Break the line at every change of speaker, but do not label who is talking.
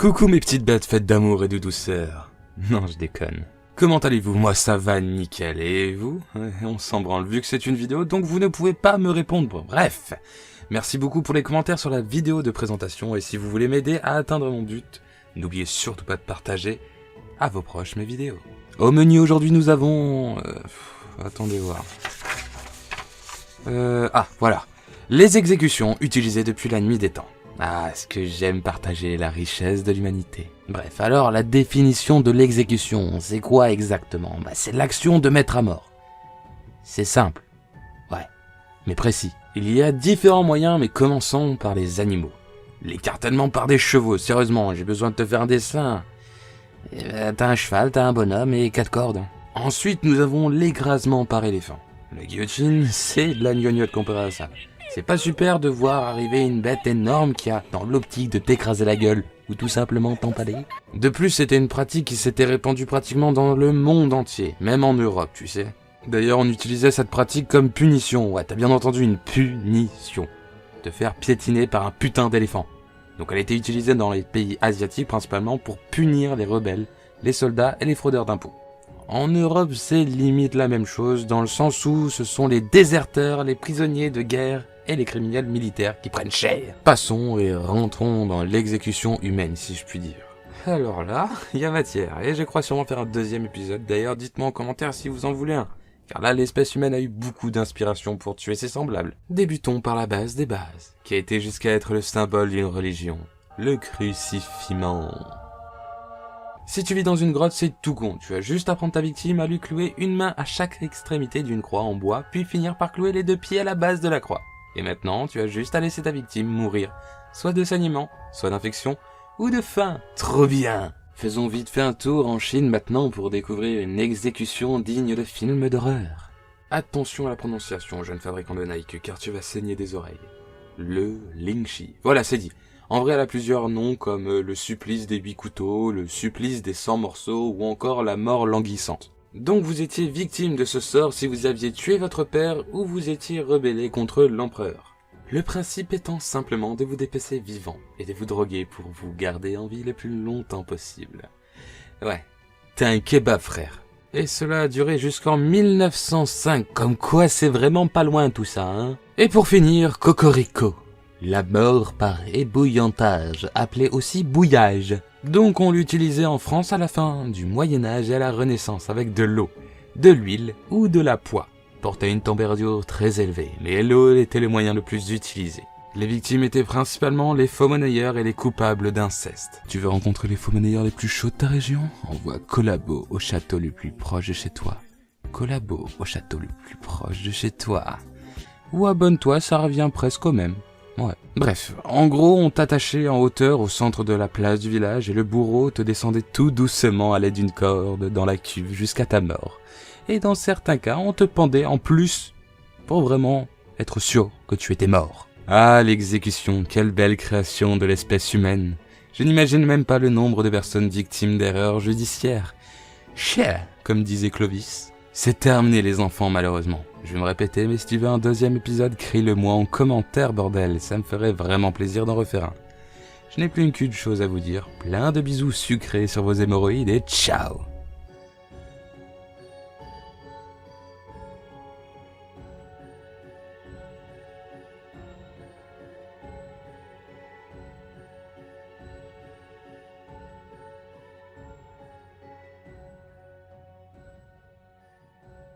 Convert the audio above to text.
Coucou mes petites bêtes faites d'amour et de douceur. Non, je déconne. Comment allez-vous? Moi ça va nickel, et vous? On s'en branle vu que c'est une vidéo, donc vous ne pouvez pas me répondre. Bref, merci beaucoup pour les commentaires sur la vidéo de présentation, et si vous voulez m'aider à atteindre mon but, n'oubliez surtout pas de partager à vos proches mes vidéos. Au menu aujourd'hui nous avons... attendez voir. Voilà. Les exécutions utilisées depuis la nuit des temps. Ah, est-ce que j'aime partager la richesse de l'humanité. Bref, alors la définition de l'exécution, c'est quoi exactement? C'est l'action de mettre à mort. C'est simple. Ouais, mais précis. Il y a différents moyens, mais commençons par les animaux. L'écartèlement par des chevaux, sérieusement, j'ai besoin de te faire un dessin. T'as un cheval, t'as un bonhomme et 4 cordes. Ensuite, nous avons l'écrasement par éléphant. La guillotine, c'est de la gnognotte comparé à ça. C'est pas super de voir arriver une bête énorme qui a dans l'optique de t'écraser la gueule, ou tout simplement t'empaler. De plus, c'était une pratique qui s'était répandue pratiquement dans le monde entier, même en Europe, tu sais. D'ailleurs, on utilisait cette pratique comme punition, ouais, t'as bien entendu, une punition. Te faire piétiner par un putain d'éléphant. Donc elle était utilisée dans les pays asiatiques principalement pour punir les rebelles, les soldats et les fraudeurs d'impôts. En Europe, c'est limite la même chose, dans le sens où ce sont les déserteurs, les prisonniers de guerre et les criminels militaires qui prennent cher. Passons et rentrons dans l'exécution humaine, si je puis dire. Alors là, il y a matière, et je crois sûrement faire un deuxième épisode. D'ailleurs, dites-moi en commentaire si vous en voulez un, car là, l'espèce humaine a eu beaucoup d'inspiration pour tuer ses semblables. Débutons par la base des bases, qui a été jusqu'à être le symbole d'une religion, le crucifiement. Si tu vis dans une grotte, c'est tout con, tu vas juste apprendre ta victime à lui clouer une main à chaque extrémité d'une croix en bois, puis finir par clouer les 2 pieds à la base de la croix. Et maintenant, tu as juste à laisser ta victime mourir, soit de saignement, soit d'infection, ou de faim. Trop bien! Faisons vite fait un tour en Chine maintenant pour découvrir une exécution digne de film d'horreur. Attention à la prononciation, jeune fabricant de Nike, car tu vas saigner des oreilles. Le Lingshi. Voilà, c'est dit. En vrai, elle a plusieurs noms comme le supplice des 8 couteaux, le supplice des 100 morceaux ou encore la mort languissante. Donc vous étiez victime de ce sort si vous aviez tué votre père ou vous étiez rebellé contre l'empereur. Le principe étant simplement de vous dépecer vivant et de vous droguer pour vous garder en vie le plus longtemps possible. Ouais, t'es un kebab frère. Et cela a duré jusqu'en 1905, comme quoi c'est vraiment pas loin tout ça, hein. Et pour finir, Cocorico. La mort par ébouillantage, appelée aussi bouillage. Donc on l'utilisait en France à la fin du Moyen-Âge et à la Renaissance avec de l'eau, de l'huile ou de la poix. Portait une température très élevée, mais l'eau était le moyen le plus utilisé. Les victimes étaient principalement les faux monnayeurs et les coupables d'inceste. Tu veux rencontrer les faux monnayeurs les plus chauds de ta région? Envoie Collabo au château le plus proche de chez toi. Collabo au château le plus proche de chez toi. Ou abonne-toi, ça revient presque au même. Ouais. Bref, en gros, on t'attachait en hauteur au centre de la place du village et le bourreau te descendait tout doucement à l'aide d'une corde dans la cuve jusqu'à ta mort. Et dans certains cas, on te pendait en plus pour vraiment être sûr que tu étais mort. Ah, l'exécution, quelle belle création de l'espèce humaine. Je n'imagine même pas le nombre de personnes victimes d'erreurs judiciaires. Cher, comme disait Clovis. C'est terminé les enfants malheureusement. Je vais me répéter, mais si tu veux un deuxième épisode, crie-le-moi en commentaire bordel, ça me ferait vraiment plaisir d'en refaire un. Je n'ai plus qu'une chose à vous dire, plein de bisous sucrés sur vos hémorroïdes et ciao!